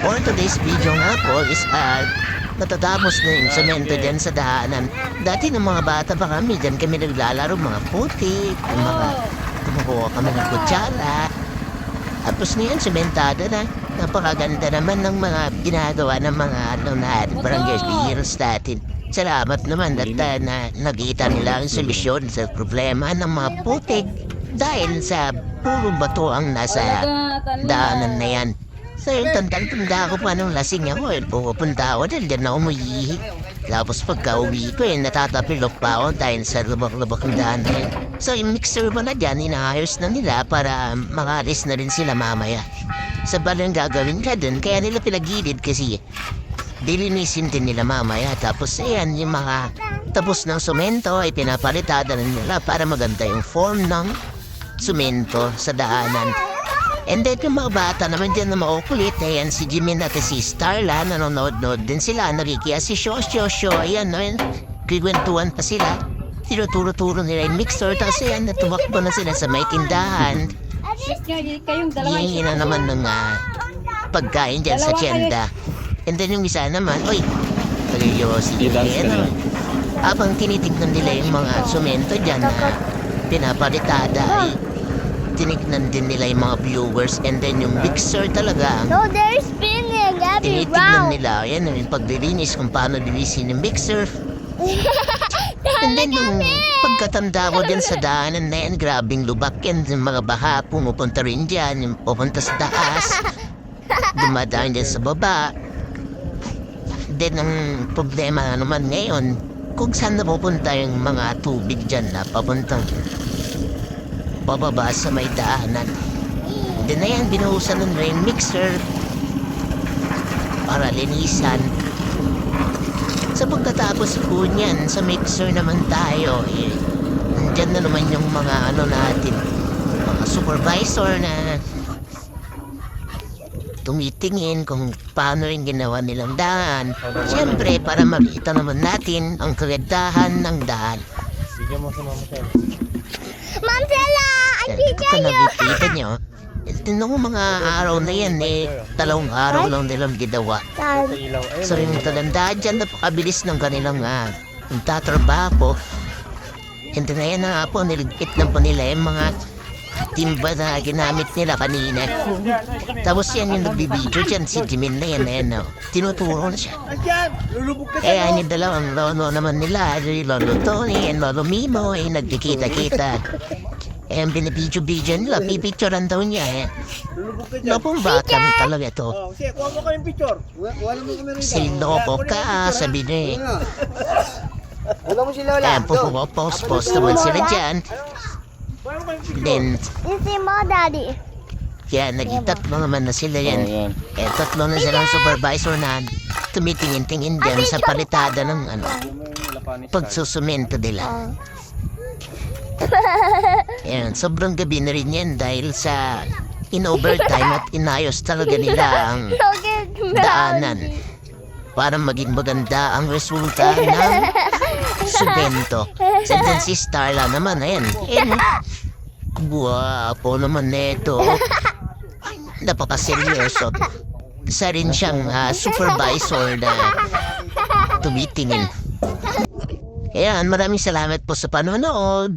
For today's video nga po is natatapos na yung semento dyan sa daanan. Dati ng mga bata pa kami, dyan kami naglalaro, mga putik, yung mga kumukuha kami ng kutsara. Tapos ngayon, sementada na. Napakaganda naman ng mga ginagawa ng mga barangay leaders natin. Salamat naman at na nakita nila ang solusyon sa problema ng mga putik dahil sa puro bato ang nasa daanan na yan. So yung tanda ko pa nung lasing ako, pupunta ako dyan na umuyihi. Tapos pagka uwi ko, natatapilok pa ako dahil sa lubak-lubak ng daanan. So yung mixer mo na dyan, inaayos na nila para makalis na rin sila mamaya. Sa balang gagawin ka dun, kaya nila pinagilid kasi dilinisin din nila mamaya. Tapos ayan, yung mga tapos ng semento ay pinapalitada na nila para maganda yung form ng semento sa daanan. And then yung mga bata naman dyan na makukulit, ayan si Jimin at si Starla, nanonood-nood din sila, nakikiasisyo, ayan, kikwentuhan pa sila. Tinuturo-turo nila yung mixer, tapos ayan, natumakbo na sila sa may tindahan. Hihingi na naman ng pagkain dyan sa tienda. And then yung isa naman, seryosi, habang tinitignan nila yung mga semento dyan na pinapalitada, tinignan din nila yung mga viewers, and then yung mixer talaga No, they're spinning every tinitignan round. nila, yan yung paglilinis kung paano linisin yung mixer. And then yung pagkatanda ko din sa daanan na yan, grabing lubak yan, yung mga baha pumupunta rin dyan, yung pupunta sa taas, dumadaan dyan sa baba. Then ang problema naman ngayon, kung saan napupunta yung mga tubig dyan na papuntang pababa sa may daanan. Then na yan, binuhusan ng rain mixer para linisan. Sa pagkatapos po niyan, sa mixer naman tayo, nandyan na naman yung mga natin, mga supervisor na tumitingin kung paano yung ginawa nilang daan. Siyempre, para makita naman natin ang kagandahan ng daan. Bigyan mo sa mama sa'yo. Mom Stella, I picture Kung you. nakikita nyo, nung mga araw na yan, 2 araw lang nilang ginawa. Sa ilaw. Ayun. So yung tandaan dyan, napakabilis ng kanilang tatrabaho. Hindi na yan nga po, niligpit lang po nila yung mga timba na ginamit nila kanina. Tapos yan yung nagbibideo dyan, si Jimin na yan, tinuturo na siya. Kaya yung dalawang lolo naman nila, Lolo Tony and Lolo Mimo, nagkikita-kita. Ang binibidyo-bidyo nila, pipicturean daw niya. Lopong bata mo talaga ito. Sige, kuha mo kayong picture. Wala mo kami rin. Si Lopo ka, sabi niya. Wala mo sila Kaya post naman sila dyan. Then, You see more, Daddy. kaya nagtatlo naman na sila yan. Ayan. Tatlo na silang supervisor na tumitingin-tingin dyan sa palitada ng pagsusumento nila. Ayan, sobrang gabi na rin yan dahil sa in-overtime at inayos talaga nila ang Look at daanan para maging maganda ang resulta ng semento. And then si Starla naman, ayan, guwapo naman neto. Napakaseryoso. Isa rin siyang supervisor na tumitingin. Ayan, maraming salamat po sa panonood.